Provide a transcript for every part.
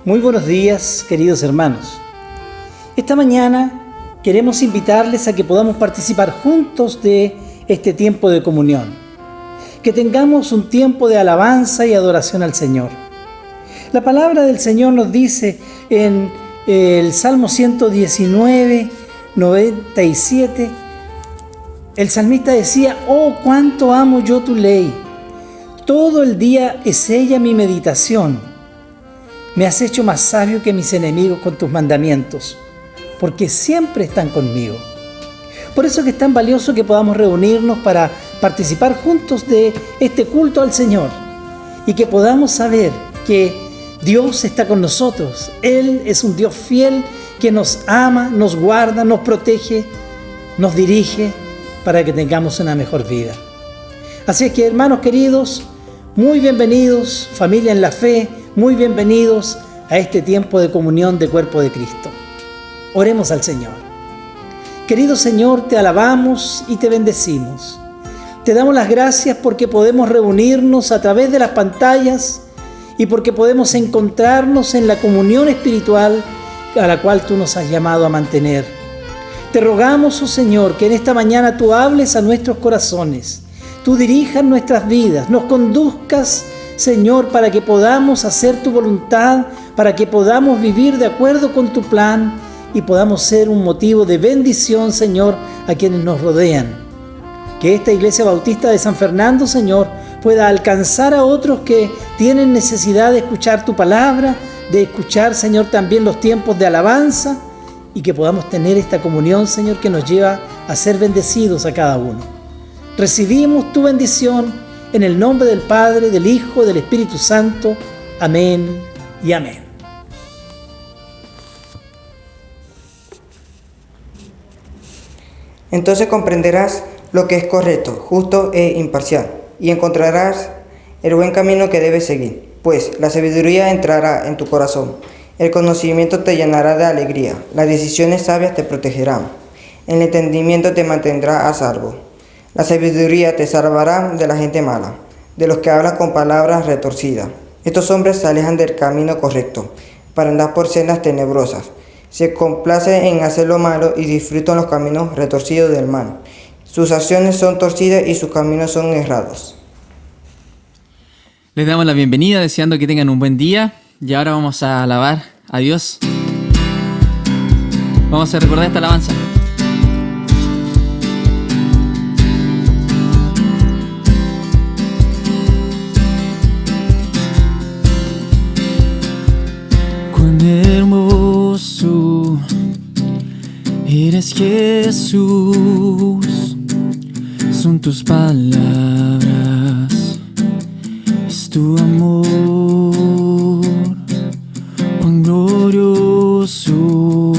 Muy buenos días, queridos hermanos. Esta mañana queremos invitarles a que podamos participar juntos de este tiempo de comunión. Que tengamos un tiempo de alabanza y adoración al Señor. La palabra del Señor nos dice en el Salmo 119, 97, el salmista decía: «Oh, cuánto amo yo tu ley. Todo el día es ella mi meditación. Me has hecho más sabio que mis enemigos con tus mandamientos, porque siempre están conmigo». Por eso es que es tan valioso que podamos reunirnos para participar juntos de este culto al Señor y que podamos saber que Dios está con nosotros. Él es un Dios fiel que nos ama, nos guarda, nos protege, nos dirige para que tengamos una mejor vida. Así es que, hermanos queridos, muy bienvenidos, familia en la fe, muy bienvenidos a este tiempo de comunión de cuerpo de Cristo. Oremos al Señor. Querido Señor, te alabamos y te bendecimos. Te damos las gracias porque podemos reunirnos a través de las pantallas y porque podemos encontrarnos en la comunión espiritual a la cual tú nos has llamado a mantener. Te rogamos, oh Señor, que en esta mañana tú hables a nuestros corazones, tú dirijas nuestras vidas, nos conduzcas, Señor, para que podamos hacer tu voluntad, para que podamos vivir de acuerdo con tu plan y podamos ser un motivo de bendición, Señor, a quienes nos rodean. Que esta Iglesia Bautista de San Fernando, Señor, pueda alcanzar a otros que tienen necesidad de escuchar tu palabra, de escuchar, Señor, también los tiempos de alabanza y que podamos tener esta comunión, Señor, que nos lleva a ser bendecidos a cada uno. Recibimos tu bendición en el nombre del Padre, del Hijo, del Espíritu Santo. Amén y amén. Entonces comprenderás lo que es correcto, justo e imparcial, y encontrarás el buen camino que debes seguir, pues la sabiduría entrará en tu corazón, el conocimiento te llenará de alegría, las decisiones sabias te protegerán, el entendimiento te mantendrá a salvo. La sabiduría te salvará de la gente mala, de los que hablan con palabras retorcidas. Estos hombres se alejan del camino correcto, para andar por sendas tenebrosas. Se complacen en hacer lo malo y disfrutan los caminos retorcidos del mal. Sus acciones son torcidas y sus caminos son errados. Les damos la bienvenida, deseando que tengan un buen día. Y ahora vamos a alabar a Dios. Vamos a recordar esta alabanza. Cuán hermoso eres, Jesús, son tus palabras, es tu amor. Cuán glorioso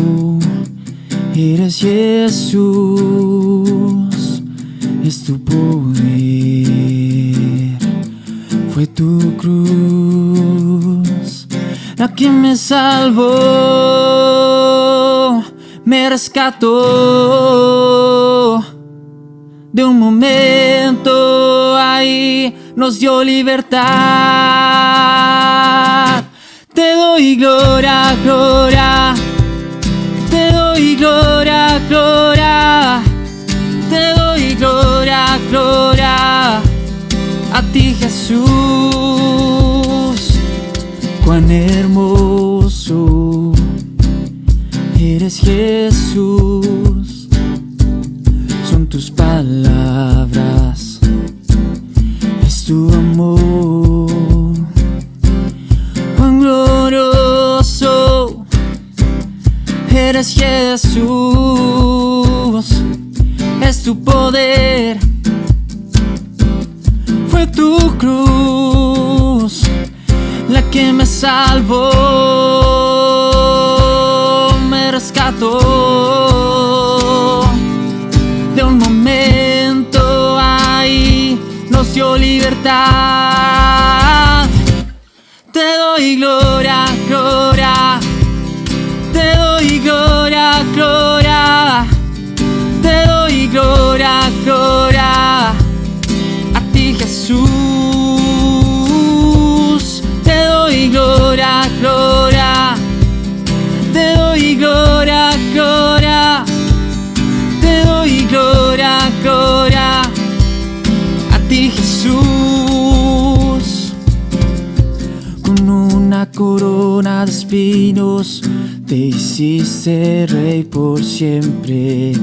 eres, Jesús, es tu poder, fue tu cruz la que me salvó, me rescató de un momento, ahí nos dio libertad. Te doy gloria, gloria, te doy gloria, gloria, te doy gloria, gloria a ti, Jesús. Cuán hermoso eres, Jesús, son tus palabras, es tu amor. Cuán glorioso eres, Jesús, es tu poder, fue tu cruz la que me salvó, me rescató de un momento, ahí nos dio libertad. Te doy gloria, gloria, te doy gloria, gloria, te doy gloria, gloria a ti, Jesús. Te doy gloria, gloria, una corona de espinos, te hiciste rey por siempre.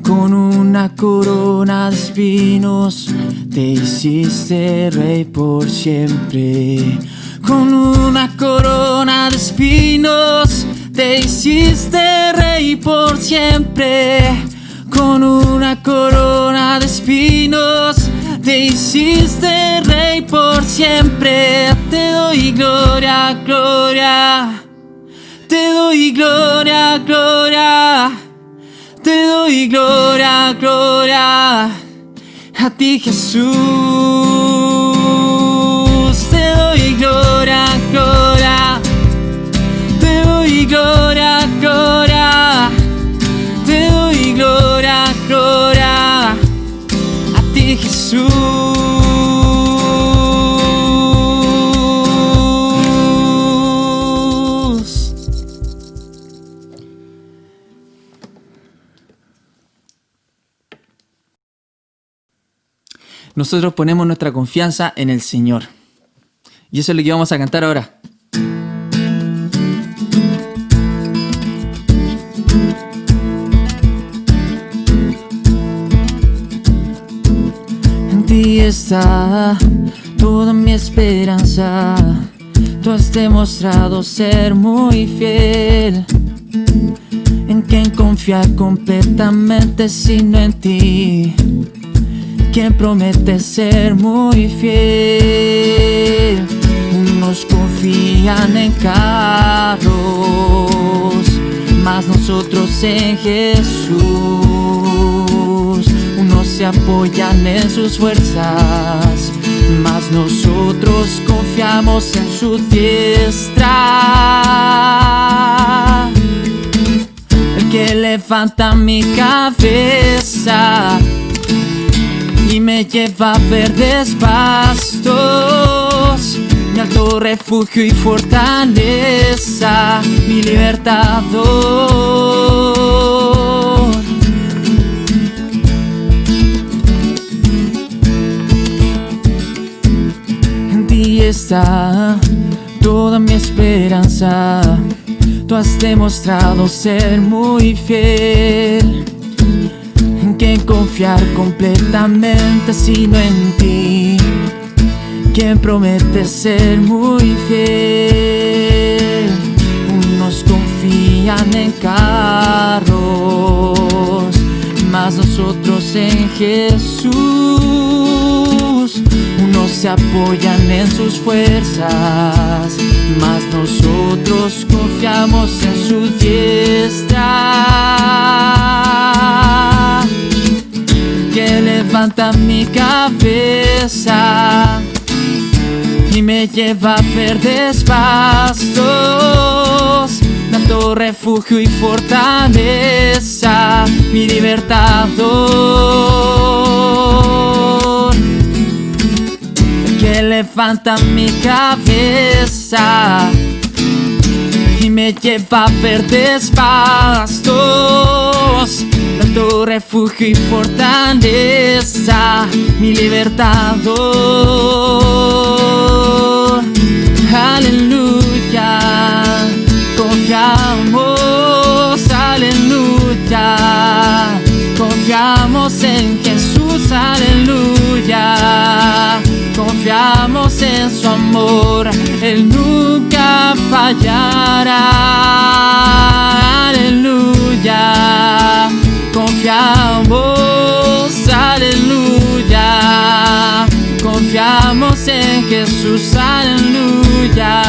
Con una corona de espinos, te hiciste rey por siempre. Con una corona de espinos, te hiciste rey por siempre. Con una corona de espinos, te hiciste rey por siempre. Te doy gloria, gloria. Te doy gloria, gloria. Te doy gloria, gloria. A ti, Jesús. Te doy gloria, gloria. Te doy gloria, gloria. Te doy gloria, gloria. A ti, Jesús. Nosotros ponemos nuestra confianza en el Señor. Y eso es lo que vamos a cantar ahora. En ti está toda mi esperanza. Tú has demostrado ser muy fiel. ¿En quién confiar completamente sino en ti? Quien promete ser muy fiel. Unos confían en carros, mas nosotros en Jesús. Unos se apoyan en sus fuerzas, mas nosotros confiamos en su diestra. El que levanta mi cabeza y me lleva a verdes pastos, mi alto refugio y fortaleza, mi libertador. En ti está toda mi esperanza. Tú has demostrado ser muy fiel. ¿En quién confiar completamente sino en ti? Quien promete ser muy fiel. Unos confían en carros, mas nosotros en Jesús. Unos se apoyan en sus fuerzas, mas nosotros confiamos en su diestra. Que levanta mi cabeza y me lleva a verdes pastos, mi alto refugio y fortaleza, mi libertador. Que levanta mi cabeza y me lleva a verdes pastos, tu refugio y fortaleza, mi libertador. Aleluya, confiamos, aleluya, confiamos en Jesús, aleluya, confiamos en su amor, Él nunca fallará, aleluya. Confiamos, aleluya, confiamos en Jesús, aleluya,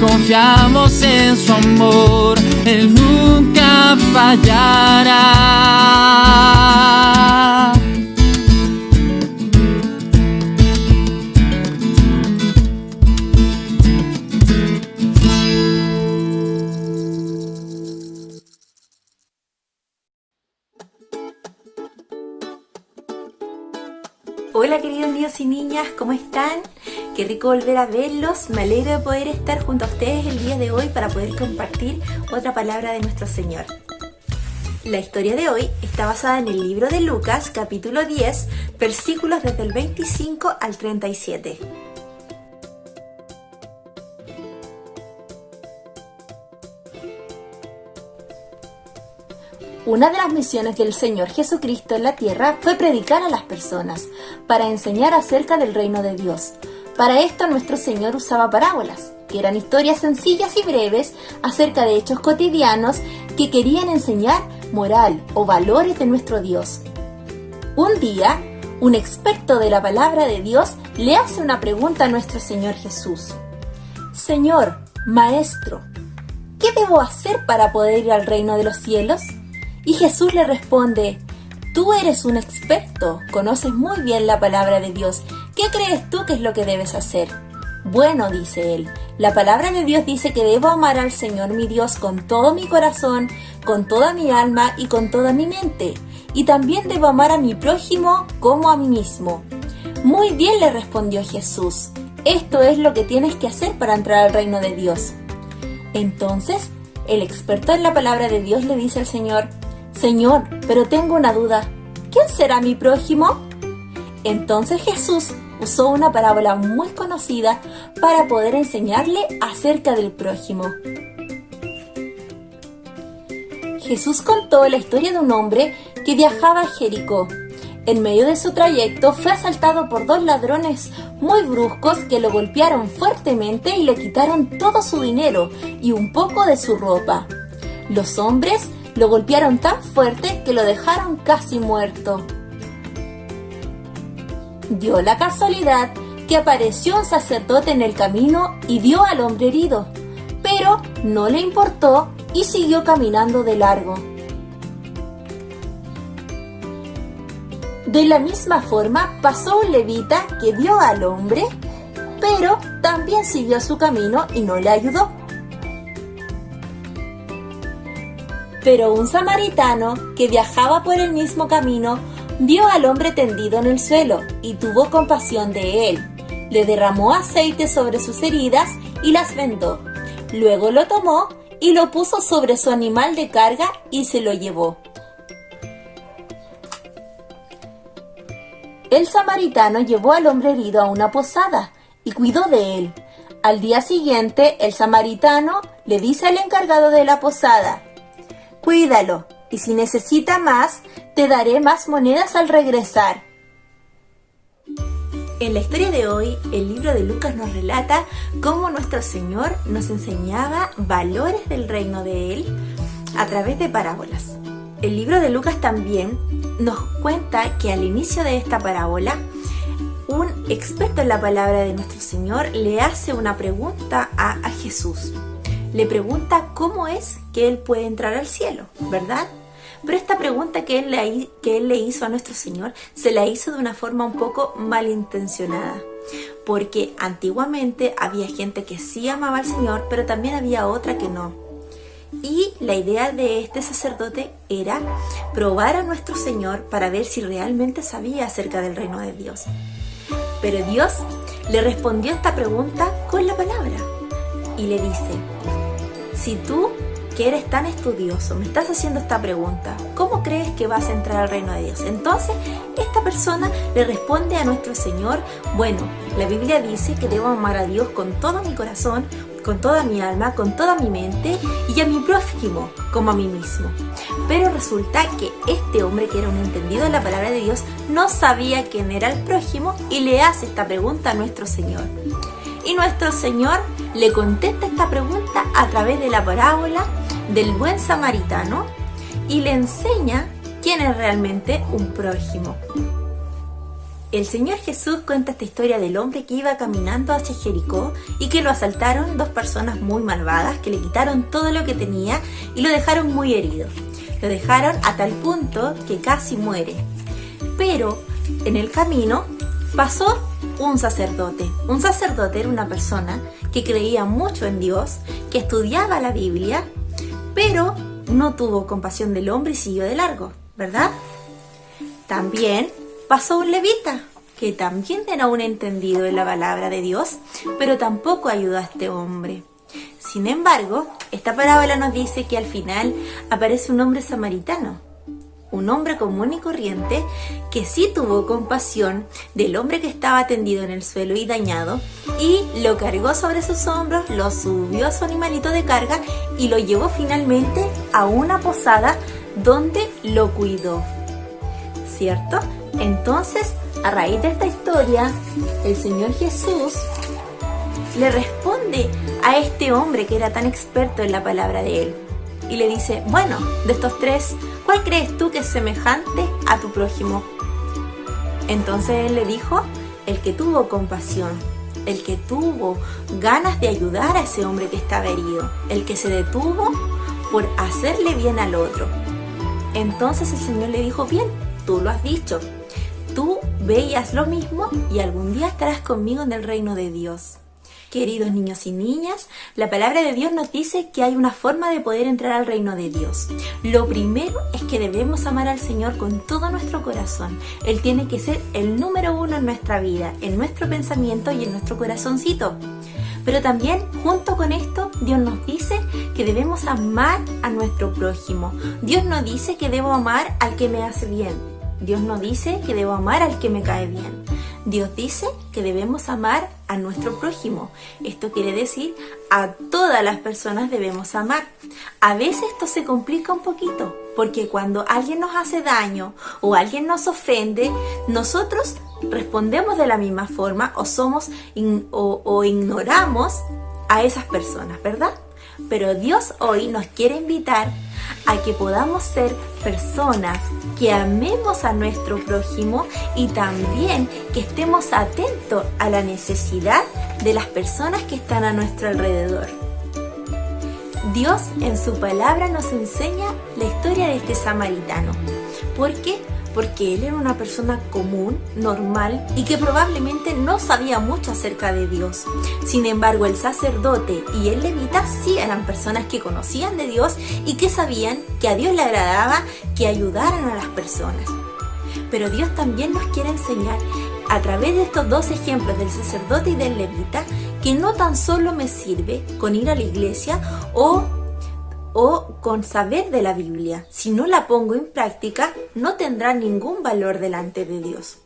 confiamos en su amor, Él nunca fallará. Hola queridos niños y niñas, ¿cómo están? Qué rico volver a verlos, me alegro de poder estar junto a ustedes el día de hoy para poder compartir otra palabra de nuestro Señor. La historia de hoy está basada en el libro de Lucas, capítulo 10, versículos desde el 25 al 37. Una de las misiones del Señor Jesucristo en la tierra fue predicar a las personas, para enseñar acerca del reino de Dios. Para esto nuestro Señor usaba parábolas, que eran historias sencillas y breves acerca de hechos cotidianos que querían enseñar moral o valores de nuestro Dios. Un día, un experto de la palabra de Dios le hace una pregunta a nuestro Señor Jesús. Señor, Maestro, ¿qué debo hacer para poder ir al reino de los cielos? Y Jesús le responde, tú eres un experto, conoces muy bien la palabra de Dios. ¿Qué crees tú que es lo que debes hacer? Bueno, dice él, la palabra de Dios dice que debo amar al Señor mi Dios con todo mi corazón, con toda mi alma y con toda mi mente. Y también debo amar a mi prójimo como a mí mismo. Muy bien, le respondió Jesús. Esto es lo que tienes que hacer para entrar al reino de Dios. Entonces, el experto en la palabra de Dios le dice al Señor, Señor, pero tengo una duda. ¿Quién será mi prójimo? Entonces Jesús usó una parábola muy conocida para poder enseñarle acerca del prójimo. Jesús contó la historia de un hombre que viajaba a Jericó. En medio de su trayecto fue asaltado por 2 ladrones muy bruscos que lo golpearon fuertemente y le quitaron todo su dinero y un poco de su ropa. Los hombres lo golpearon tan fuerte que lo dejaron casi muerto. Dio la casualidad que apareció un sacerdote en el camino y vio al hombre herido, pero no le importó y siguió caminando de largo. De la misma forma pasó un levita que vio al hombre, pero también siguió su camino y no le ayudó. Pero un samaritano que viajaba por el mismo camino vio al hombre tendido en el suelo y tuvo compasión de él. Le derramó aceite sobre sus heridas y las vendó. Luego lo tomó y lo puso sobre su animal de carga y se lo llevó. El samaritano llevó al hombre herido a una posada y cuidó de él. Al día siguiente, el samaritano le dice al encargado de la posada, cuídalo, y si necesita más, te daré más monedas al regresar. En la historia de hoy, el libro de Lucas nos relata cómo nuestro Señor nos enseñaba valores del reino de Él a través de parábolas. El libro de Lucas también nos cuenta que al inicio de esta parábola, un experto en la palabra de nuestro Señor le hace una pregunta a Jesús. Le pregunta cómo es que Él puede entrar al cielo, ¿verdad? Pero esta pregunta que él le hizo a nuestro Señor, se la hizo de una forma un poco malintencionada. Porque antiguamente había gente que sí amaba al Señor, pero también había otra que no. Y la idea de este sacerdote era probar a nuestro Señor para ver si realmente sabía acerca del reino de Dios. Pero Dios le respondió a esta pregunta con la palabra. Y le dice, si tú que eres tan estudioso, me estás haciendo esta pregunta, ¿cómo crees que vas a entrar al reino de Dios? Entonces, esta persona le responde a nuestro Señor, bueno, la Biblia dice que debo amar a Dios con todo mi corazón, con toda mi alma, con toda mi mente y a mi prójimo como a mí mismo. Pero resulta que este hombre, que era un entendido de la palabra de Dios, no sabía quién era el prójimo y le hace esta pregunta a nuestro Señor. Y nuestro Señor le contesta esta pregunta a través de la parábola del buen samaritano y le enseña quién es realmente un prójimo. El Señor Jesús cuenta esta historia del hombre que iba caminando hacia Jericó y que lo asaltaron 2 personas muy malvadas que le quitaron todo lo que tenía y lo dejaron muy herido. Lo dejaron a tal punto que casi muere. Pero en el camino pasó un sacerdote. Un sacerdote era una persona que creía mucho en Dios, que estudiaba la Biblia, pero no tuvo compasión del hombre y siguió de largo, ¿verdad? También pasó un levita, que también era un entendido de la palabra de Dios, pero tampoco ayudó a este hombre. Sin embargo, esta parábola nos dice que al final aparece un hombre samaritano, un hombre común y corriente que sí tuvo compasión del hombre que estaba tendido en el suelo y dañado y lo cargó sobre sus hombros, lo subió a su animalito de carga y lo llevó finalmente a una posada donde lo cuidó, ¿cierto? Entonces, a raíz de esta historia, el Señor Jesús le responde a este hombre que era tan experto en la palabra de él y le dice, bueno, de estos tres, ¿cuál crees tú que es semejante a tu prójimo? Entonces él le dijo, el que tuvo compasión, el que tuvo ganas de ayudar a ese hombre que estaba herido, el que se detuvo por hacerle bien al otro. Entonces el Señor le dijo, bien, tú lo has dicho, tú veías lo mismo y algún día estarás conmigo en el reino de Dios. Queridos niños y niñas, la palabra de Dios nos dice que hay una forma de poder entrar al reino de Dios. Lo primero es que debemos amar al Señor con todo nuestro corazón. Él tiene que ser el número uno en nuestra vida, en nuestro pensamiento y en nuestro corazoncito. Pero también, junto con esto, Dios nos dice que debemos amar a nuestro prójimo. Dios no dice que debo amar al que me hace bien. Dios no dice que debo amar al que me cae bien. Dios dice que debemos amar a nuestro prójimo. Esto quiere decir, a todas las personas debemos amar. A veces esto se complica un poquito, porque cuando alguien nos hace daño o alguien nos ofende, nosotros respondemos de la misma forma o ignoramos a esas personas, ¿verdad? Pero Dios hoy nos quiere invitar a que podamos ser personas que amemos a nuestro prójimo y también que estemos atentos a la necesidad de las personas que están a nuestro alrededor. Dios en su palabra nos enseña la historia de este samaritano. ¿Por qué? Porque él era una persona común, normal y que probablemente no sabía mucho acerca de Dios. Sin embargo, el sacerdote y el levita sí eran personas que conocían de Dios y que sabían que a Dios le agradaba que ayudaran a las personas. Pero Dios también nos quiere enseñar a través de estos dos ejemplos del sacerdote y del levita que no tan solo me sirve con ir a la iglesia o con saber de la Biblia. Si no la pongo en práctica, no tendrá ningún valor delante de Dios.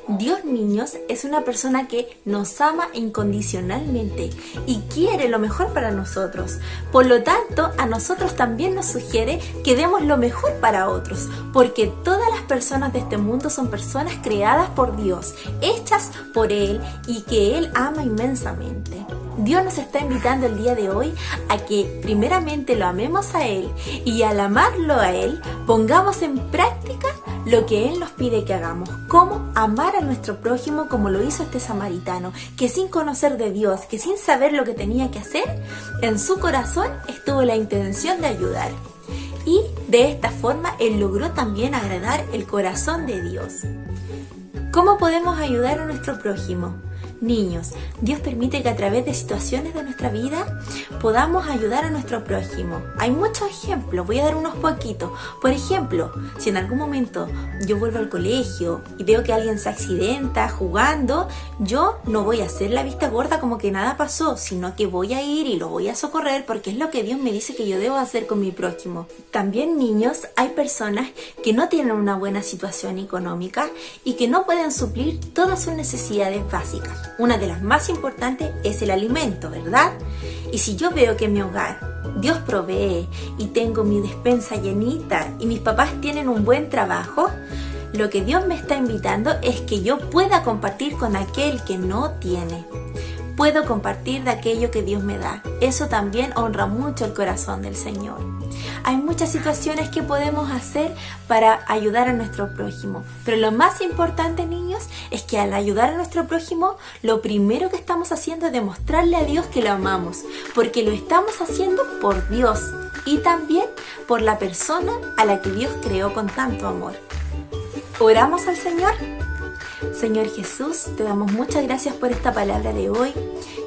Dios, niños, es una persona que nos ama incondicionalmente y quiere lo mejor para nosotros. Por lo tanto, a nosotros también nos sugiere que demos lo mejor para otros, porque todas las personas de este mundo son personas creadas por Dios, hechas por Él y que Él ama inmensamente. Dios nos está invitando el día de hoy a que primeramente lo amemos a Él y al amarlo a Él pongamos en práctica lo que Él nos pide que hagamos. Cómo amar a nuestro prójimo como lo hizo este samaritano, que sin conocer de Dios, que sin saber lo que tenía que hacer, en su corazón estuvo la intención de ayudar. Y de esta forma Él logró también agradar el corazón de Dios. ¿Cómo podemos ayudar a nuestro prójimo? Niños, Dios permite que a través de situaciones de nuestra vida podamos ayudar a nuestro prójimo. Hay muchos ejemplos, voy a dar unos poquitos. Por ejemplo, si en algún momento yo vuelvo al colegio y veo que alguien se accidenta jugando, yo no voy a hacer la vista gorda como que nada pasó, sino que voy a ir y lo voy a socorrer porque es lo que Dios me dice que yo debo hacer con mi prójimo. También, niños, hay personas que no tienen una buena situación económica y que no pueden suplir todas sus necesidades básicas. Una de las más importantes es el alimento, ¿verdad? Y si yo veo que en mi hogar Dios provee y tengo mi despensa llenita y mis papás tienen un buen trabajo, lo que Dios me está invitando es que yo pueda compartir con aquel que no tiene. Puedo compartir de aquello que Dios me da. Eso también honra mucho el corazón del Señor. Hay muchas situaciones que podemos hacer para ayudar a nuestro prójimo, pero lo más importante, niños, es que al ayudar a nuestro prójimo, lo primero que estamos haciendo es demostrarle a Dios que lo amamos, porque lo estamos haciendo por Dios y también por la persona a la que Dios creó con tanto amor. ¿Oramos al Señor? Señor Jesús, te damos muchas gracias por esta palabra de hoy.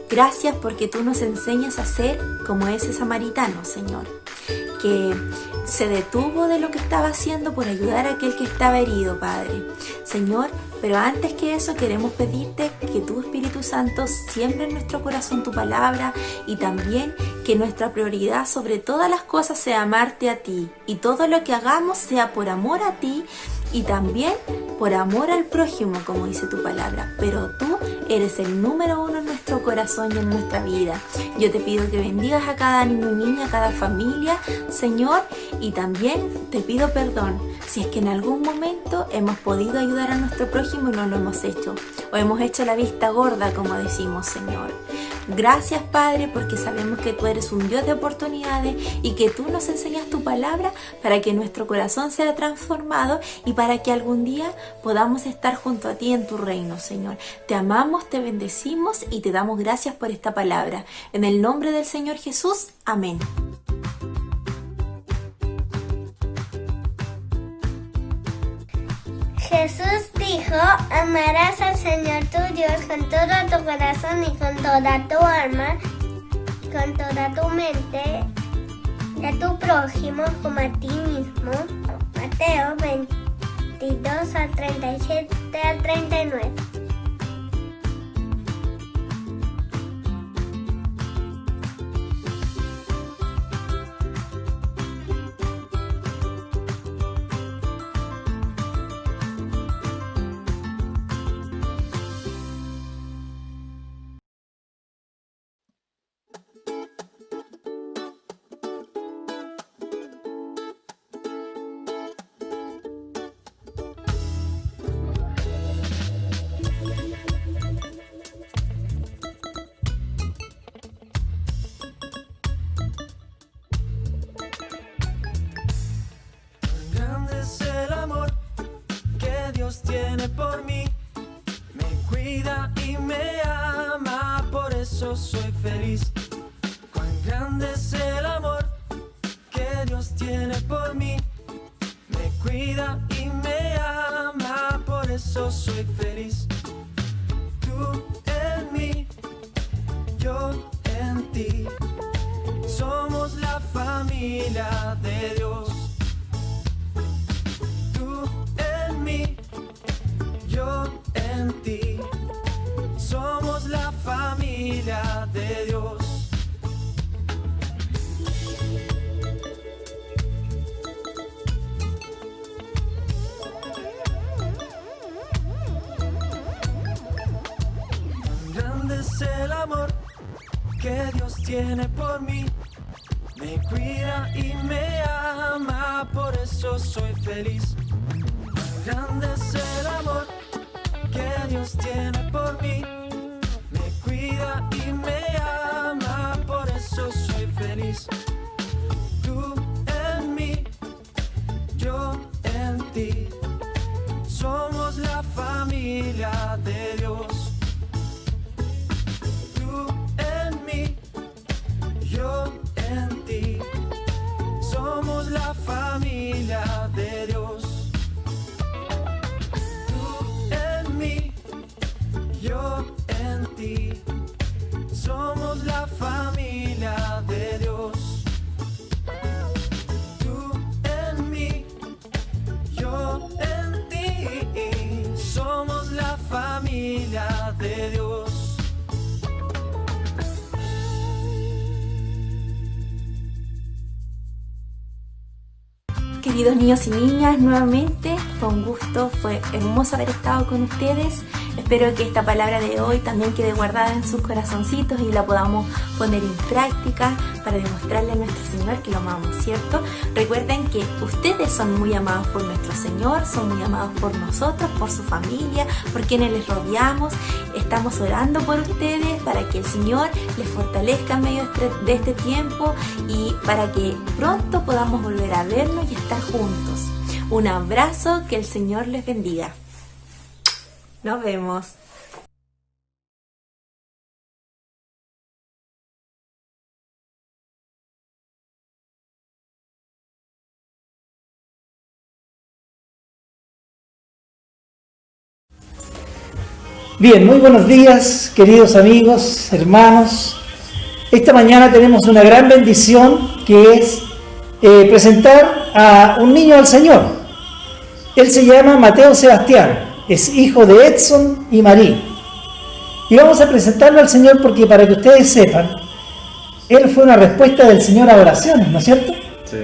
Gracias porque tú nos enseñas a ser como ese samaritano, Señor, que se detuvo de lo que estaba haciendo por ayudar a aquel que estaba herido, Padre. Señor, pero antes que eso queremos pedirte que tu Espíritu Santo siembre en nuestro corazón tu palabra y también que nuestra prioridad sobre todas las cosas sea amarte a ti y todo lo que hagamos sea por amor a ti y también por amor al prójimo, como dice tu palabra. Pero tú eres el número uno en nuestro corazón y en nuestra vida. Yo te pido que bendigas a cada niño y niña, a cada familia, Señor, y también te pido perdón si es que en algún momento hemos podido ayudar a nuestro prójimo y no lo hemos hecho, o hemos hecho la vista gorda, como decimos, Señor. Gracias, Padre, porque sabemos que tú eres un Dios de oportunidades y que tú nos enseñas tu palabra para que nuestro corazón sea transformado y para que algún día podamos estar junto a ti en tu reino, Señor. Te amamos, te bendecimos y te damos gracias por esta palabra. En el nombre del Señor Jesús, amén. Jesús dijo: amarás al Señor tu Dios con todo tu corazón y con toda tu alma y con toda tu mente, y a tu prójimo como a ti mismo. Mateo 22 al 37 al 39. Tiene por mí, me cuida y me ama, por eso soy feliz. Cuán grande es el amor que Dios tiene por mí, me cuida y me ama, por eso soy feliz. Tú en mí, yo en ti, somos la familia de Dios. Tú en mí, yo en ti, somos la familia de Dios. Tan grande es el amor que Dios tiene por mí, me cuida y me ama, por eso soy feliz. Tan grande es el amor que Dios tiene por mí, me cuida y me ama, por eso soy feliz. Tú en mí, yo en ti, somos la familia de Dios. Tú en mí, yo en ti, somos la familia de Dios. Yo en ti, somos la familia de Dios. Tú en mí, yo en ti, somos la familia de Dios. Queridos niños y niñas, nuevamente fue un gusto, fue hermoso haber estado con ustedes. Espero que esta palabra de hoy también quede guardada en sus corazoncitos y la podamos poner en práctica para demostrarle a nuestro Señor que lo amamos, ¿cierto? Recuerden que ustedes son muy amados por nuestro Señor, son muy amados por nosotros, por su familia, por quienes les rodeamos. Estamos orando por ustedes para que el Señor les fortalezca en medio de este tiempo y para que pronto podamos volver a vernos y estar juntos. Un abrazo, que el Señor les bendiga. Nos vemos. Bien, muy buenos días, queridos amigos, hermanos. Esta mañana tenemos una gran bendición que es presentar a un niño al Señor. Él se llama Mateo Sebastián. Es hijo de Edson y Marí. Y vamos a presentarlo al Señor porque, para que ustedes sepan, él fue una respuesta del Señor a oraciones, ¿no es cierto? Sí.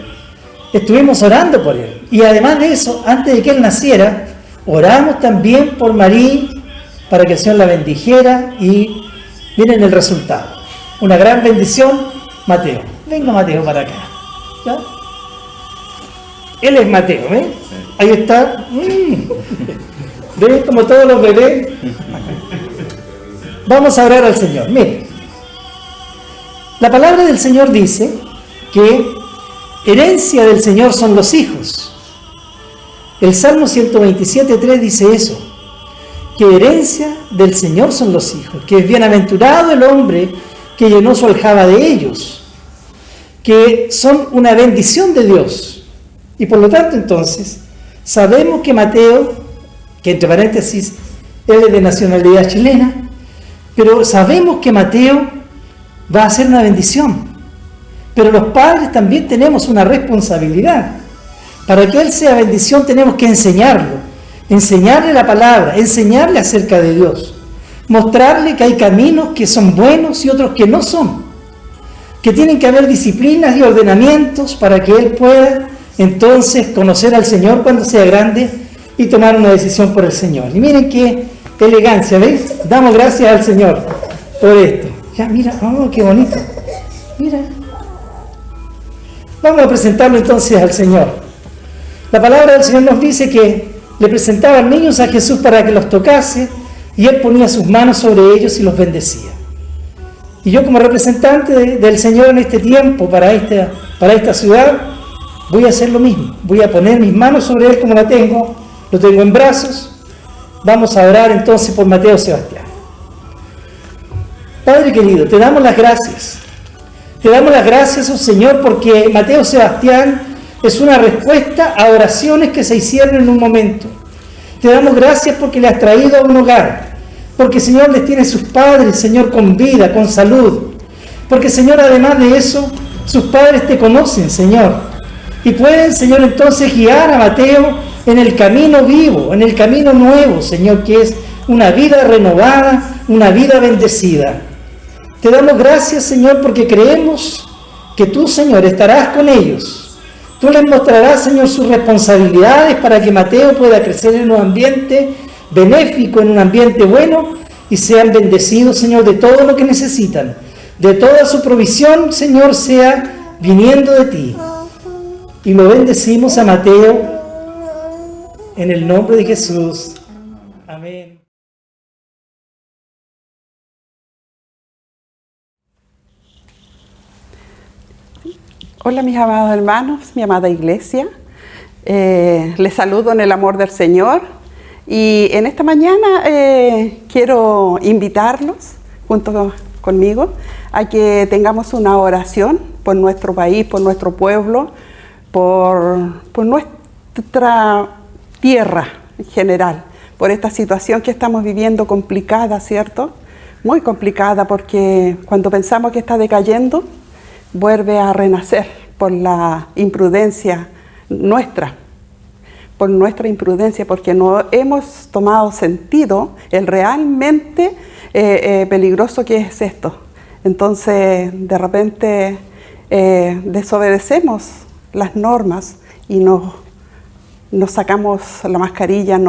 Estuvimos orando por él. Y además de eso, antes de que él naciera, oramos también por Marí, para que el Señor la bendijera y miren el resultado. Una gran bendición, Mateo. Venga Mateo para acá. ¿Ya? Él es Mateo, ¿eh? Ahí está. ¿Ven? Como todos los bebés. Vamos a orar al Señor. Miren. La palabra del Señor dice que herencia del Señor son los hijos. El Salmo 127:3 dice eso, que herencia del Señor son los hijos, que es bienaventurado el hombre que llenó su aljaba de ellos, que son una bendición de Dios. Y por lo tanto entonces, sabemos que Mateo, que entre paréntesis, él es de nacionalidad chilena, pero sabemos que Mateo va a ser una bendición. Pero los padres también tenemos una responsabilidad. Para que él sea bendición tenemos que enseñarlo, enseñarle la palabra, enseñarle acerca de Dios, mostrarle que hay caminos que son buenos y otros que no son, que tienen que haber disciplinas y ordenamientos para que él pueda entonces conocer al Señor cuando sea grande y tomar una decisión por el Señor. Y miren qué elegancia, ¿veis? Damos gracias al Señor por esto. Ya, mira, oh, qué bonito. Mira. Vamos a presentarlo entonces al Señor. La palabra del Señor nos dice que le presentaban niños a Jesús para que los tocase y Él ponía sus manos sobre ellos y los bendecía. Y yo como representante del Señor en este tiempo, para esta ciudad, voy a hacer lo mismo. Voy a poner mis manos sobre Él como la tengo, lo tengo en brazos. Vamos a orar entonces por Mateo Sebastián. Padre querido, te damos las gracias. Te damos las gracias, oh Señor, porque Mateo Sebastián es una respuesta a oraciones que se hicieron en un momento. Te damos gracias porque le has traído a un hogar. Porque, Señor, les tiene sus padres, Señor, con vida, con salud. Porque, Señor, además de eso, sus padres te conocen, Señor. Y pueden, Señor, entonces guiar a Mateo en el camino vivo, en el camino nuevo, Señor, que es una vida renovada, una vida bendecida. Te damos gracias, Señor, porque creemos que tú, Señor, estarás con ellos. Tú les mostrarás, Señor, sus responsabilidades para que Mateo pueda crecer en un ambiente benéfico, en un ambiente bueno, y sean bendecidos, Señor, de todo lo que necesitan. De toda su provisión, Señor, sea viniendo de ti. Y lo bendecimos a Mateo en el nombre de Jesús. Amén. Hola mis amados hermanos, mi amada iglesia, les saludo en el amor del Señor y en esta mañana quiero invitarlos junto conmigo a que tengamos una oración por nuestro país, por nuestro pueblo, por nuestra tierra en general, por esta situación que estamos viviendo complicada, ¿cierto? Muy complicada porque cuando pensamos que está decayendo, vuelve a renacer por la imprudencia nuestra, porque no hemos tomado sentido el realmente peligroso que es esto. Entonces, de repente, desobedecemos las normas y nos sacamos la mascarilla,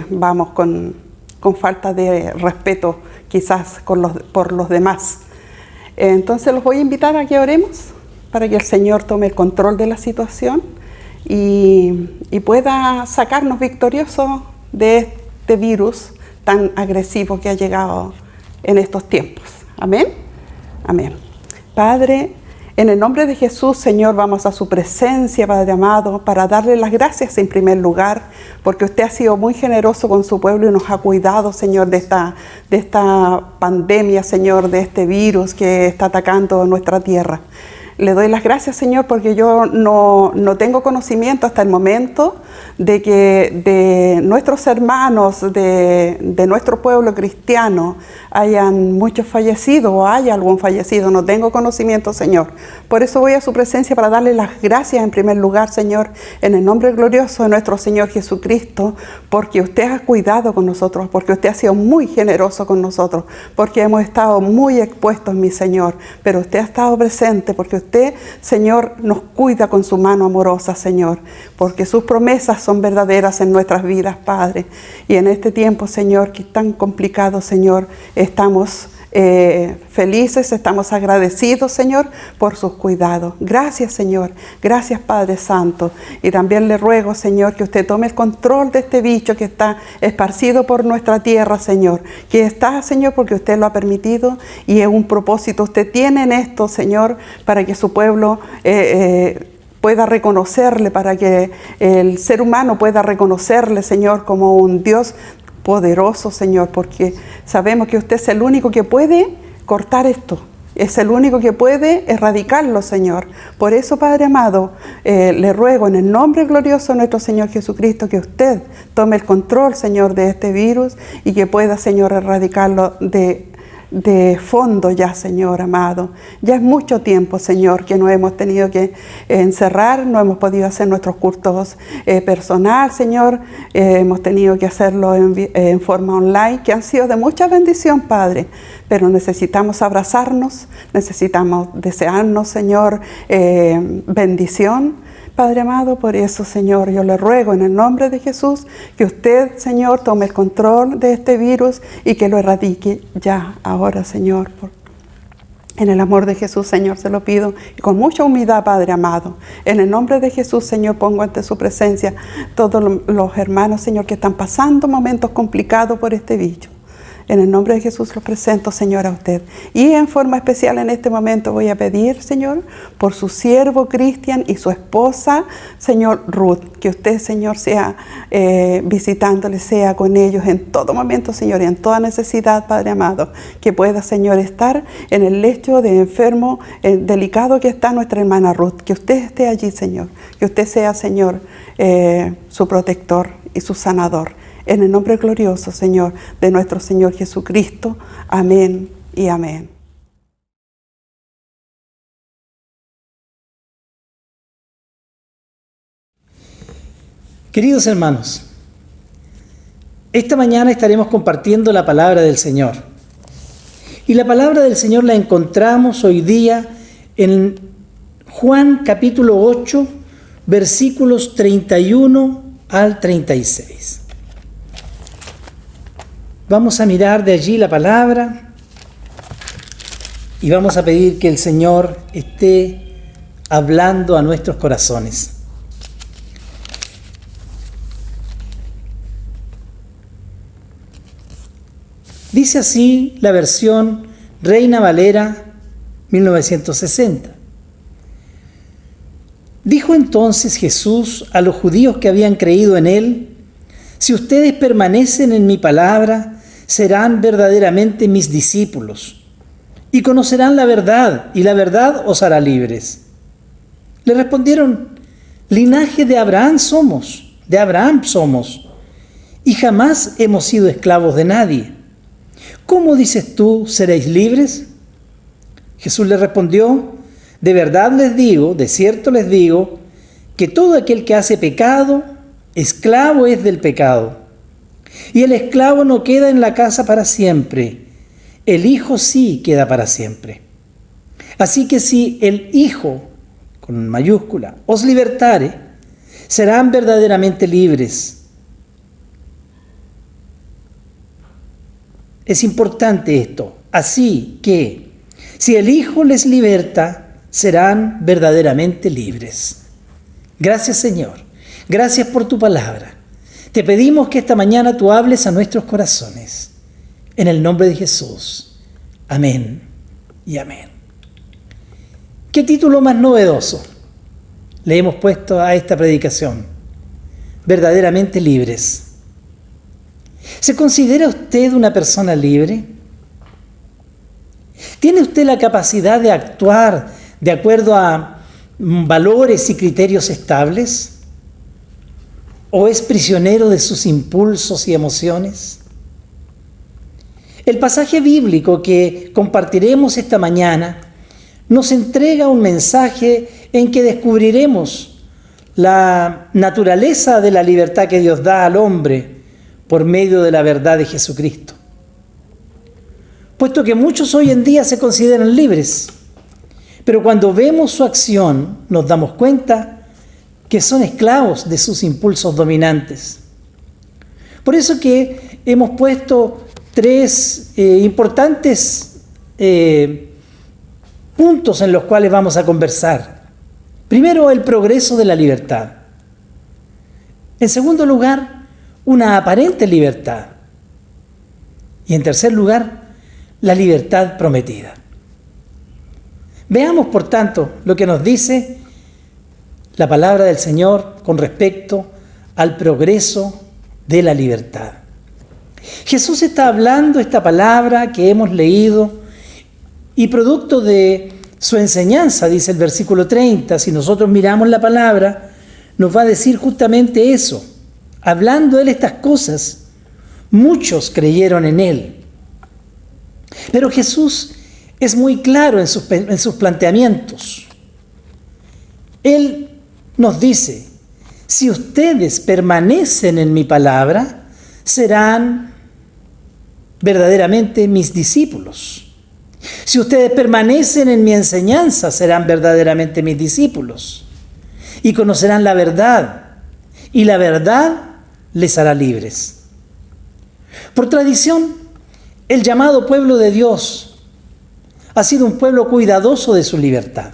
vamos con falta de respeto quizás por los demás. Entonces los voy a invitar a que oremos para que el Señor tome el control de la situación y pueda sacarnos victoriosos de este virus tan agresivo que ha llegado en estos tiempos. Amén. Amén. Padre, en el nombre de Jesús, Señor, vamos a su presencia, Padre amado, para darle las gracias en primer lugar, porque usted ha sido muy generoso con su pueblo y nos ha cuidado, Señor, de esta pandemia, Señor, de este virus que está atacando nuestra tierra. Le doy las gracias, Señor, porque yo no tengo conocimiento hasta el momento de que de nuestros hermanos, de nuestro pueblo cristiano, hayan muchos fallecidos o haya algún fallecido. No tengo conocimiento, Señor. Por eso voy a su presencia para darle las gracias en primer lugar, Señor, en el nombre glorioso de nuestro Señor Jesucristo, porque usted ha cuidado con nosotros, porque usted ha sido muy generoso con nosotros, porque hemos estado muy expuestos, mi Señor, pero usted ha estado presente, porque usted, Señor, nos cuida con su mano amorosa, Señor, porque sus promesas promesas son verdaderas en nuestras vidas, Padre. Y en este tiempo, Señor, que es tan complicado, Señor, estamos felices, estamos agradecidos, Señor, por sus cuidados. Gracias, Señor. Gracias, Padre Santo. Y también le ruego, Señor, que usted tome el control de este bicho que está esparcido por nuestra tierra, Señor. Que está, Señor, porque usted lo ha permitido y es un propósito. Usted tiene en esto, Señor, para que su pueblo pueda reconocerle, para que el ser humano pueda reconocerle, Señor, como un Dios poderoso, Señor, porque sabemos que usted es el único que puede cortar esto, es el único que puede erradicarlo, Señor. Por eso, Padre amado, le ruego en el nombre glorioso de nuestro Señor Jesucristo que usted tome el control, Señor, de este virus y que pueda, Señor, erradicarlo de fondo ya, Señor amado. Ya es mucho tiempo, Señor, que nos hemos tenido que encerrar, no hemos podido hacer nuestros cultos personal, Señor. Hemos tenido que hacerlo en forma online, que han sido de mucha bendición, Padre. Pero necesitamos abrazarnos, necesitamos desearnos, Señor, bendición. Padre amado, por eso, Señor, yo le ruego en el nombre de Jesús que usted, Señor, tome el control de este virus y que lo erradique ya, ahora, Señor. En el amor de Jesús, Señor, se lo pido y con mucha humildad, Padre amado. En el nombre de Jesús, Señor, pongo ante su presencia todos los hermanos, Señor, que están pasando momentos complicados por este bicho. En el nombre de Jesús los presento, Señor, a usted. Y en forma especial en este momento voy a pedir, Señor, por su siervo Cristian y su esposa, Señor, Ruth. Que usted, Señor, sea visitándole, sea con ellos en todo momento, Señor, y en toda necesidad, Padre amado. Que pueda, Señor, estar en el lecho de enfermo delicado que está nuestra hermana Ruth. Que usted esté allí, Señor. Que usted sea, Señor, su protector y su sanador. En el nombre glorioso, Señor, de nuestro Señor Jesucristo. Amén y amén. Queridos hermanos, esta mañana estaremos compartiendo la palabra del Señor. Y la palabra del Señor la encontramos hoy día en Juan capítulo 8, versículos 31 al 36. Vamos a mirar de allí la palabra y vamos a pedir que el Señor esté hablando a nuestros corazones. Dice así la versión Reina Valera 1960. Dijo entonces Jesús a los judíos que habían creído en Él: si ustedes permanecen en mi palabra, serán verdaderamente mis discípulos y conocerán la verdad, y la verdad os hará libres. Le respondieron: linaje de Abraham somos, y jamás hemos sido esclavos de nadie. ¿Cómo dices tú, seréis libres? Jesús les respondió: de verdad les digo, de cierto les digo, que todo aquel que hace pecado, esclavo es del pecado. Y el esclavo no queda en la casa para siempre, el Hijo sí queda para siempre. Así que si el Hijo, con mayúscula, os libertare, serán verdaderamente libres. Es importante esto. Así que si el Hijo les liberta, serán verdaderamente libres. Gracias, Señor. Gracias por tu palabra. Te pedimos que esta mañana tú hables a nuestros corazones. En el nombre de Jesús. Amén y amén. ¿Qué título más novedoso le hemos puesto a esta predicación? Verdaderamente libres. ¿Se considera usted una persona libre? ¿Tiene usted la capacidad de actuar de acuerdo a valores y criterios estables? ¿O es prisionero de sus impulsos y emociones? El pasaje bíblico que compartiremos esta mañana nos entrega un mensaje en que descubriremos la naturaleza de la libertad que Dios da al hombre por medio de la verdad de Jesucristo. Puesto que muchos hoy en día se consideran libres, pero cuando vemos su acción nos damos cuenta que son esclavos de sus impulsos dominantes. Por eso que hemos puesto tres importantes puntos en los cuales vamos a conversar. Primero, el progreso de la libertad. En segundo lugar, una aparente libertad. Y en tercer lugar, la libertad prometida. Veamos, por tanto, lo que nos dice la palabra del Señor con respecto al progreso de la libertad. Jesús está hablando esta palabra que hemos leído y producto de su enseñanza, dice el versículo 30, si nosotros miramos la palabra, nos va a decir justamente eso. Hablando Él estas cosas, muchos creyeron en Él. Pero Jesús es muy claro en sus planteamientos. Él nos dice, si ustedes permanecen en mi palabra, serán verdaderamente mis discípulos. Si ustedes permanecen en mi enseñanza, serán verdaderamente mis discípulos. Y conocerán la verdad, y la verdad les hará libres. Por tradición, el llamado pueblo de Dios ha sido un pueblo cuidadoso de su libertad.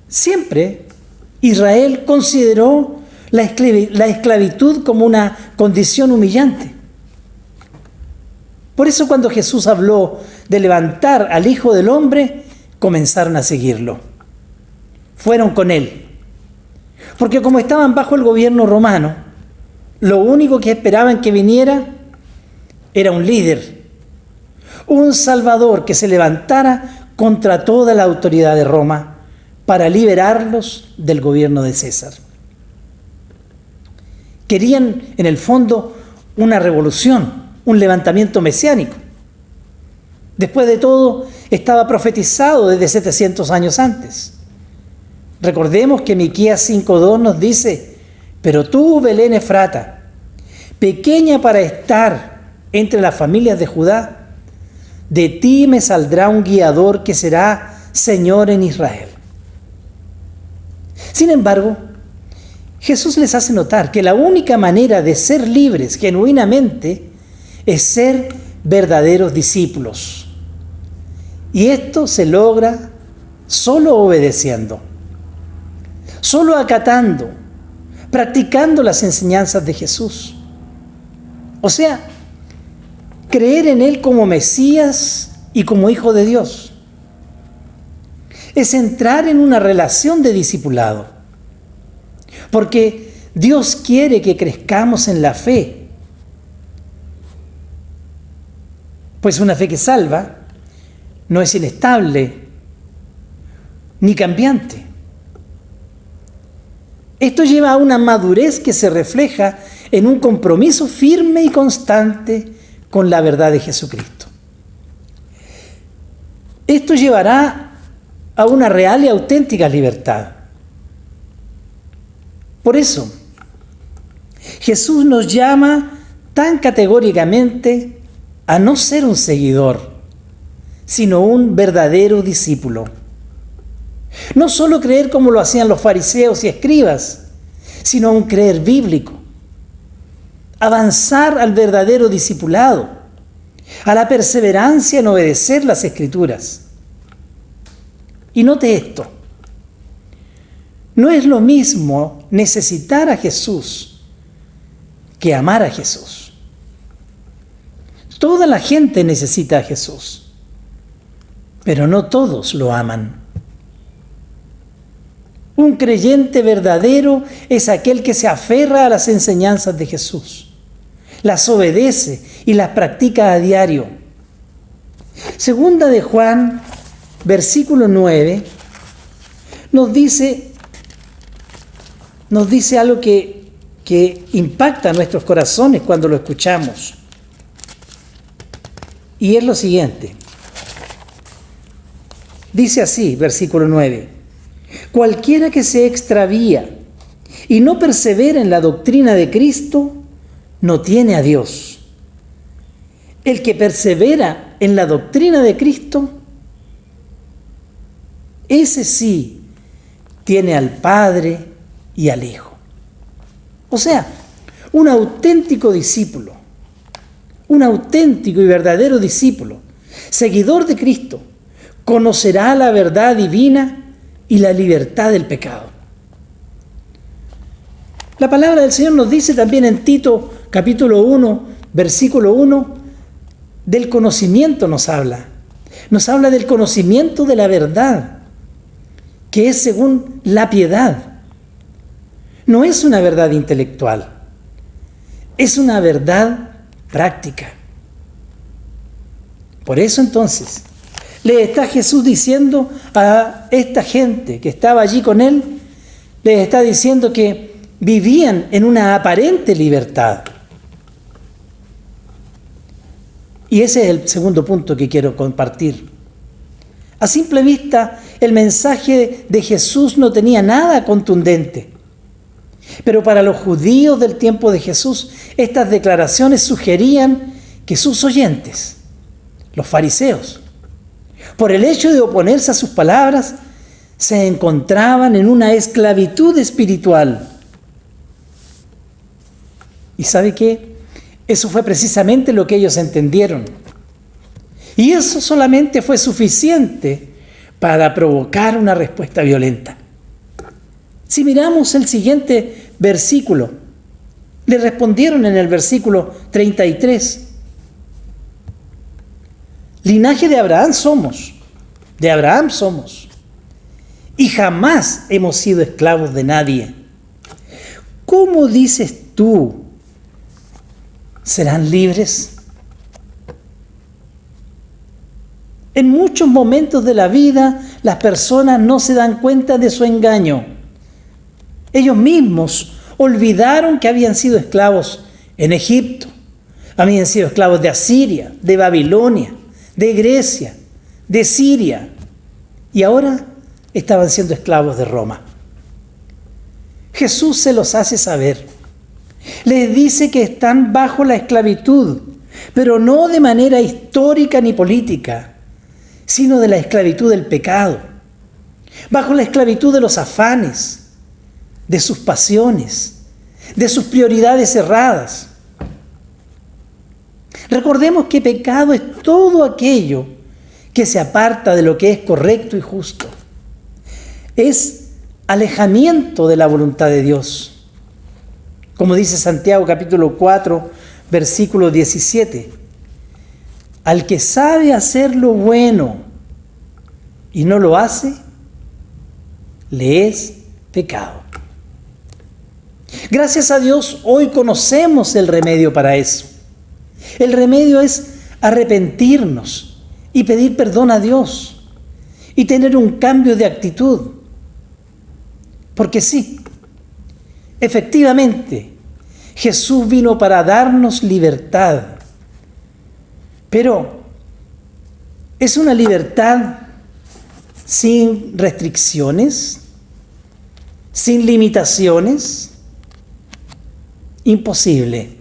Siempre Israel consideró la esclavitud como una condición humillante. Por eso cuando Jesús habló de levantar al Hijo del Hombre, comenzaron a seguirlo. Fueron con Él. Porque como estaban bajo el gobierno romano, lo único que esperaban que viniera era un líder, un salvador que se levantara contra toda la autoridad de Roma para liberarlos del gobierno de César. Querían, en el fondo, una revolución, un levantamiento mesiánico. Después de todo, estaba profetizado desde 700 años antes. Recordemos que Miqueas 5:2 nos dice, pero tú, Belén Efrata, pequeña para estar entre las familias de Judá, de ti me saldrá un guiador que será Señor en Israel. Sin embargo, Jesús les hace notar que la única manera de ser libres genuinamente es ser verdaderos discípulos. Y esto se logra solo obedeciendo, solo acatando, practicando las enseñanzas de Jesús. O sea, creer en Él como Mesías y como Hijo de Dios. Es entrar en una relación de discipulado. Porque Dios quiere que crezcamos en la fe. Pues una fe que salva no es inestable ni cambiante. Esto lleva a una madurez que se refleja en un compromiso firme y constante con la verdad de Jesucristo. Esto llevará a una real y auténtica libertad. Por eso, Jesús nos llama tan categóricamente a no ser un seguidor, sino un verdadero discípulo. No solo creer como lo hacían los fariseos y escribas, sino un creer bíblico. Avanzar al verdadero discipulado, a la perseverancia en obedecer las Escrituras. Y note esto, no es lo mismo necesitar a Jesús que amar a Jesús. Toda la gente necesita a Jesús, pero no todos lo aman. Un creyente verdadero es aquel que se aferra a las enseñanzas de Jesús, las obedece y las practica a diario. Segunda de Juan, versículo 9, nos dice algo que impacta nuestros corazones cuando lo escuchamos. Y es lo siguiente. Dice así, versículo 9. Cualquiera que se extravía y no persevera en la doctrina de Cristo, no tiene a Dios. El que persevera en la doctrina de Cristo, ese sí tiene al Padre y al Hijo. O sea, un auténtico discípulo, un auténtico y verdadero discípulo, seguidor de Cristo, conocerá la verdad divina y la libertad del pecado. La palabra del Señor nos dice también en Tito capítulo 1, versículo 1, del conocimiento nos habla. Nos habla del conocimiento de la verdad, que es según la piedad. No es una verdad intelectual, es una verdad práctica. Por eso entonces, le está Jesús diciendo a esta gente que estaba allí con él, les está diciendo que vivían en una aparente libertad. Y ese es el segundo punto que quiero compartir. A simple vista, el mensaje de Jesús no tenía nada contundente. Pero para los judíos del tiempo de Jesús, estas declaraciones sugerían que sus oyentes, los fariseos, por el hecho de oponerse a sus palabras, se encontraban en una esclavitud espiritual. ¿Y sabe qué? Eso fue precisamente lo que ellos entendieron. Y eso solamente fue suficiente para provocar una respuesta violenta. Si miramos el siguiente versículo, le respondieron en el versículo 33. Linaje de Abraham somos, y jamás hemos sido esclavos de nadie. ¿Cómo dices tú, serán libres? En muchos momentos de la vida, las personas no se dan cuenta de su engaño. Ellos mismos olvidaron que habían sido esclavos en Egipto, habían sido esclavos de Asiria, de Babilonia, de Grecia, de Siria, y ahora estaban siendo esclavos de Roma. Jesús se los hace saber. Les dice que están bajo la esclavitud, pero no de manera histórica ni política, sino de la esclavitud del pecado, bajo la esclavitud de los afanes, de sus pasiones, de sus prioridades erradas. Recordemos que pecado es todo aquello que se aparta de lo que es correcto y justo. Es alejamiento de la voluntad de Dios. Como dice Santiago capítulo 4, versículo 17. Al que sabe hacer lo bueno y no lo hace, le es pecado. Gracias a Dios, hoy conocemos el remedio para eso. El remedio es arrepentirnos y pedir perdón a Dios y tener un cambio de actitud. Porque sí, efectivamente, Jesús vino para darnos libertad. Pero ¿es una libertad sin restricciones? ¿Sin limitaciones? Imposible.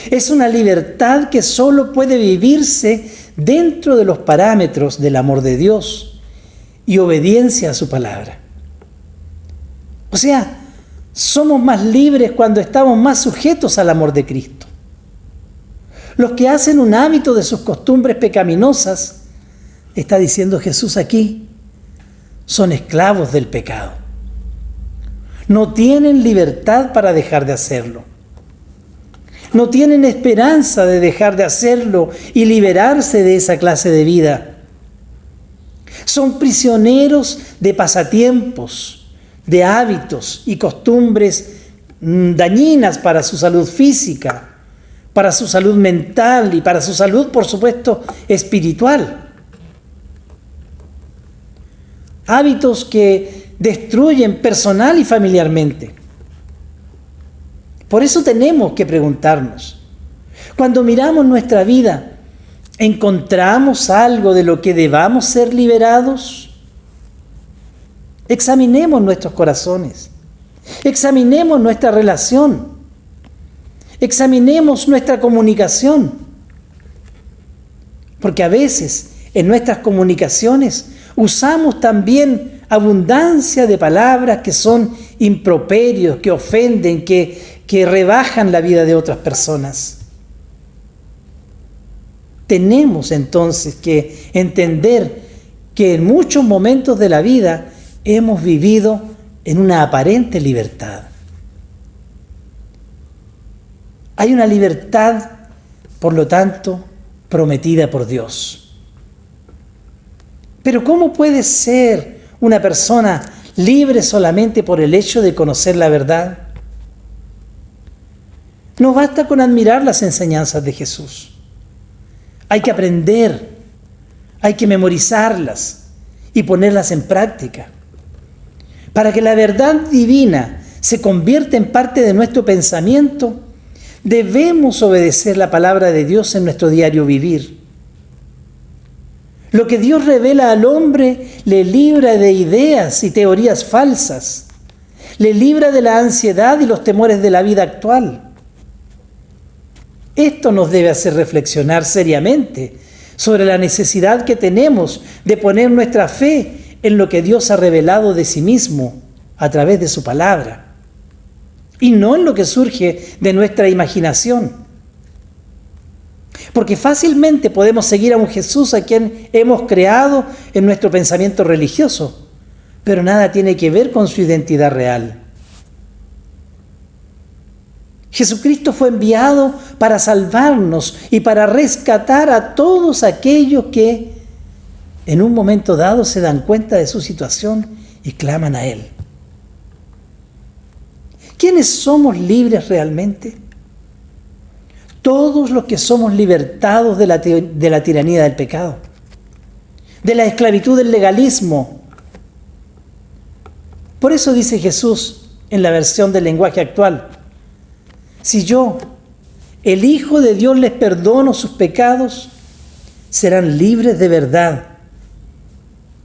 Es una libertad que solo puede vivirse dentro de los parámetros del amor de Dios y obediencia a su palabra. O sea, somos más libres cuando estamos más sujetos al amor de Cristo. Los que hacen un hábito de sus costumbres pecaminosas, está diciendo Jesús aquí, son esclavos del pecado. No tienen libertad para dejar de hacerlo. No tienen esperanza de dejar de hacerlo y liberarse de esa clase de vida. Son prisioneros de pasatiempos, de hábitos y costumbres dañinas para su salud física, para su salud mental y para su salud, por supuesto, espiritual. Hábitos que destruyen personal y familiarmente. Por eso tenemos que preguntarnos, cuando miramos nuestra vida, ¿encontramos algo de lo que debamos ser liberados? Examinemos nuestros corazones, examinemos nuestra relación, examinemos nuestra comunicación, porque a veces en nuestras comunicaciones usamos también abundancia de palabras que son improperios, que ofenden, que rebajan la vida de otras personas. Tenemos entonces que entender que en muchos momentos de la vida hemos vivido en una aparente libertad. Hay una libertad, por lo tanto, prometida por Dios. Pero ¿cómo puede ser una persona libre solamente por el hecho de conocer la verdad? No basta con admirar las enseñanzas de Jesús. Hay que aprender, hay que memorizarlas y ponerlas en práctica. Para que la verdad divina se convierta en parte de nuestro pensamiento, debemos obedecer la palabra de Dios en nuestro diario vivir. Lo que Dios revela al hombre le libra de ideas y teorías falsas, le libra de la ansiedad y los temores de la vida actual. Esto nos debe hacer reflexionar seriamente sobre la necesidad que tenemos de poner nuestra fe en lo que Dios ha revelado de sí mismo a través de su palabra, y no en lo que surge de nuestra imaginación. Porque fácilmente podemos seguir a un Jesús a quien hemos creado en nuestro pensamiento religioso, pero nada tiene que ver con su identidad real. Jesucristo fue enviado para salvarnos y para rescatar a todos aquellos que en un momento dado se dan cuenta de su situación y claman a Él. ¿Quiénes somos libres realmente? Todos los que somos libertados de la tiranía del pecado, de la esclavitud del legalismo. Por eso dice Jesús en la versión del lenguaje actual: si yo, el Hijo de Dios, les perdono sus pecados, serán libres de verdad.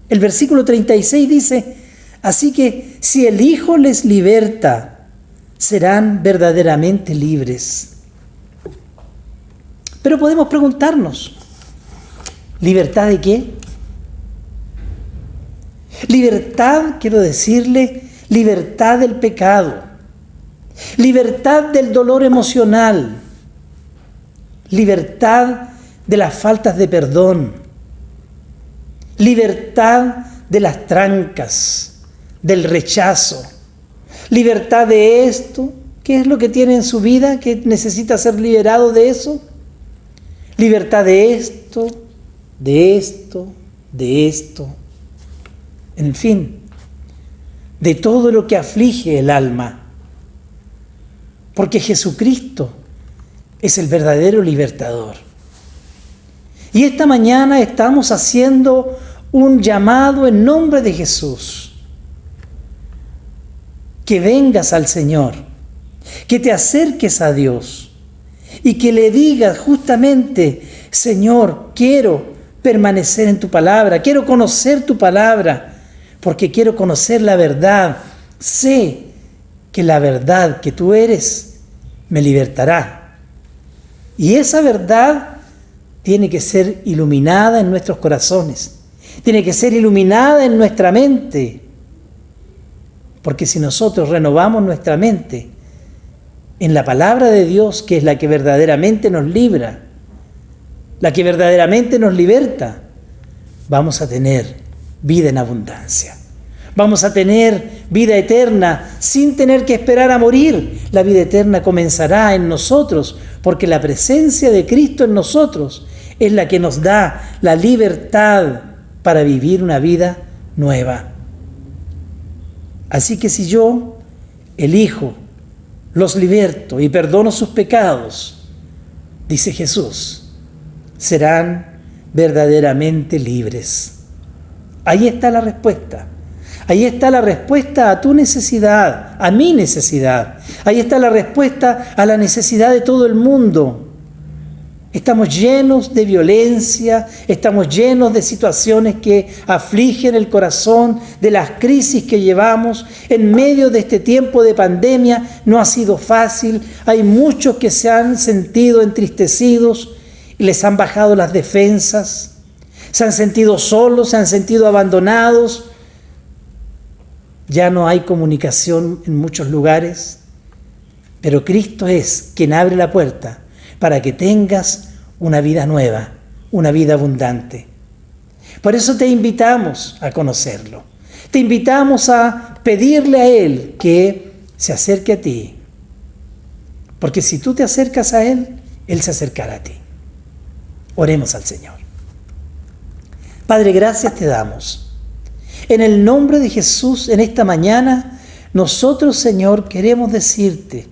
El versículo 36 dice: así que si el Hijo les liberta, serán verdaderamente libres. Pero podemos preguntarnos, ¿libertad de qué? Libertad, quiero decirle, libertad del pecado, libertad del dolor emocional, libertad de las faltas de perdón, libertad de las trancas, del rechazo, libertad de esto. ¿Qué es lo que tiene en su vida que necesita ser liberado de eso? Libertad de esto, de esto, de esto. En fin, de todo lo que aflige el alma. Porque Jesucristo es el verdadero libertador. Y esta mañana estamos haciendo un llamado en nombre de Jesús. Que vengas al Señor, que te acerques a Dios y que le digas justamente: Señor, quiero permanecer en tu palabra, quiero conocer tu palabra, porque quiero conocer la verdad. Sé que la verdad que tú eres me libertará. Y esa verdad tiene que ser iluminada en nuestros corazones, tiene que ser iluminada en nuestra mente. Porque si nosotros renovamos nuestra mente en la palabra de Dios, que es la que verdaderamente nos libra, la que verdaderamente nos liberta, vamos a tener vida en abundancia. Vamos a tener vida eterna sin tener que esperar a morir. La vida eterna comenzará en nosotros, porque la presencia de Cristo en nosotros es la que nos da la libertad para vivir una vida nueva. Así que si yo elijo, los liberto y perdono sus pecados, dice Jesús, serán verdaderamente libres. Ahí está la respuesta. Ahí está la respuesta a tu necesidad, a mi necesidad. Ahí está la respuesta a la necesidad de todo el mundo. Estamos llenos de violencia, estamos llenos de situaciones que afligen el corazón, de las crisis que llevamos. En medio de este tiempo de pandemia no ha sido fácil. Hay muchos que se han sentido entristecidos y les han bajado las defensas. Se han sentido solos, se han sentido abandonados. ya no hay comunicación en muchos lugares, pero Cristo es quien abre la puerta para que tengas una vida nueva, una vida abundante. Por eso te invitamos a conocerlo. Te invitamos a pedirle a Él que se acerque a ti. Porque si tú te acercas a Él, Él se acercará a ti. Oremos al Señor. Padre, gracias te damos. En el nombre de Jesús, en esta mañana, nosotros, Señor, queremos decirte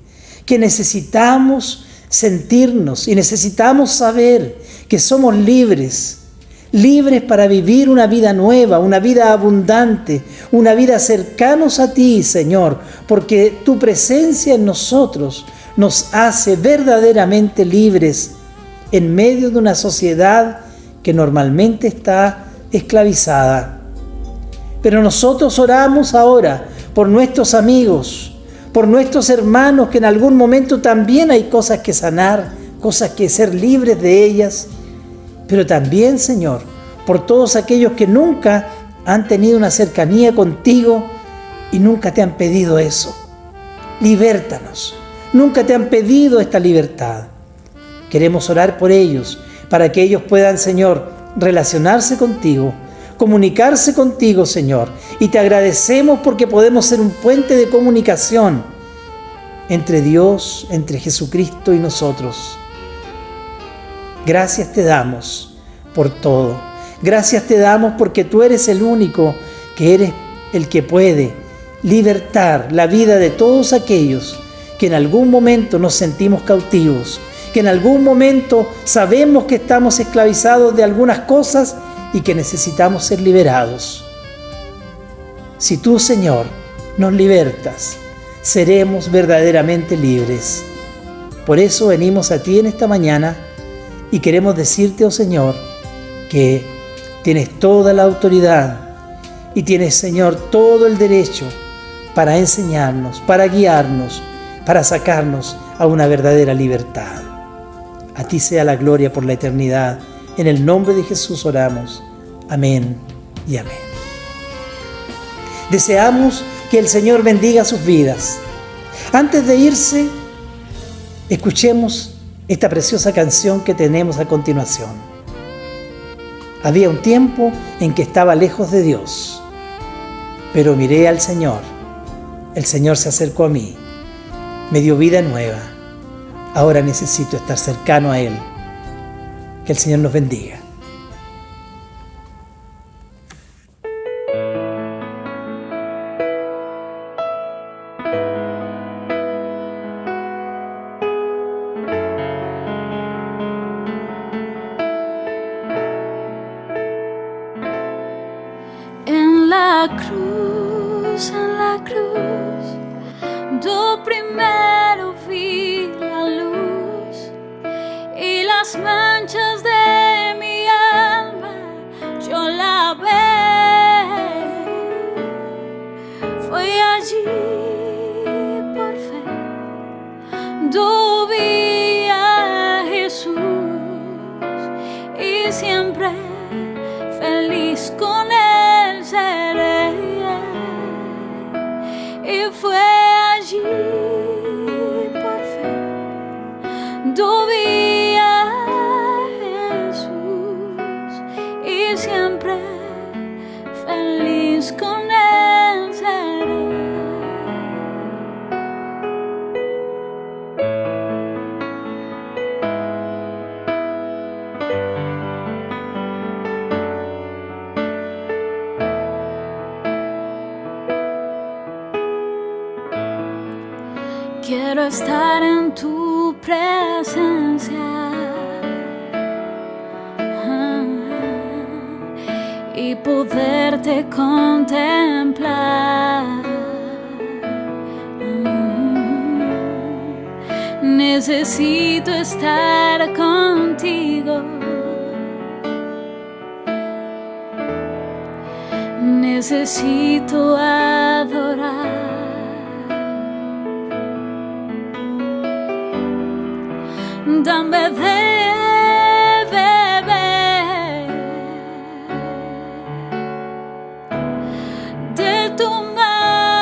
que necesitamos sentirnos y necesitamos saber que somos libres para vivir una vida nueva, una vida abundante, una vida cercanos a ti, Señor, porque tu presencia en nosotros nos hace verdaderamente libres en medio de una sociedad que normalmente está esclavizada. Pero nosotros oramos ahora por nuestros amigos, por nuestros hermanos, que en algún momento también hay cosas que sanar, cosas que ser libres de ellas, pero también, Señor, por todos aquellos que nunca han tenido una cercanía contigo y nunca te han pedido eso. Libértanos. Nunca te han pedido esta libertad. Queremos orar por ellos, para que ellos puedan, Señor, relacionarse contigo, comunicarse contigo, Señor. Y te agradecemos porque podemos ser un puente de comunicación entre Dios, entre Jesucristo y nosotros. Gracias te damos por todo. Gracias te damos porque tú eres el único que eres el que puede libertar la vida de todos aquellos que en algún momento nos sentimos cautivos, que en algún momento sabemos que estamos esclavizados de algunas cosas y que necesitamos ser liberados. Si tú, Señor, nos libertas, seremos verdaderamente libres. Por eso venimos a ti en esta mañana y queremos decirte, oh Señor, que tienes toda la autoridad y tienes, Señor, todo el derecho para enseñarnos, para guiarnos, para sacarnos a una verdadera libertad. A ti sea la gloria por la eternidad. En el nombre de Jesús oramos. Amén y amén. Deseamos que el Señor bendiga sus vidas. Antes de irse, escuchemos esta preciosa canción que tenemos a continuación. Había un tiempo en que estaba lejos de Dios, pero miré al Señor. El Señor se acercó a mí, me dio vida nueva. Ahora necesito estar cercano a Él. Que el Señor nos bendiga. En la cruz, yo primero vi la luz y las manchas de mi alma yo lavé. Fue allí por fe, yo vi a Jesús y siempre feliz con él seré. Y fue allí por fe, yo vi a Jesús y siempre feliz con él seré. Quiero estar en tu presencia y poderte contemplar. Necesito estar contigo. Necesito adorar. Dame de beber de tu mano.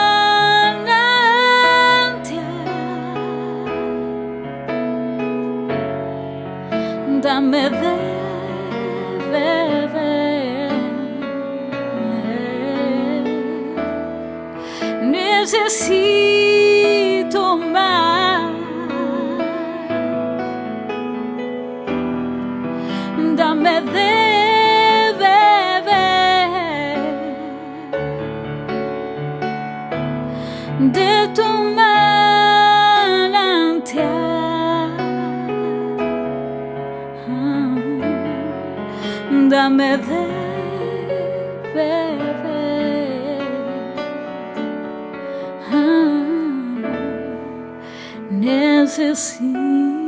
de beber de tu manantial. Dame de beber. Necesito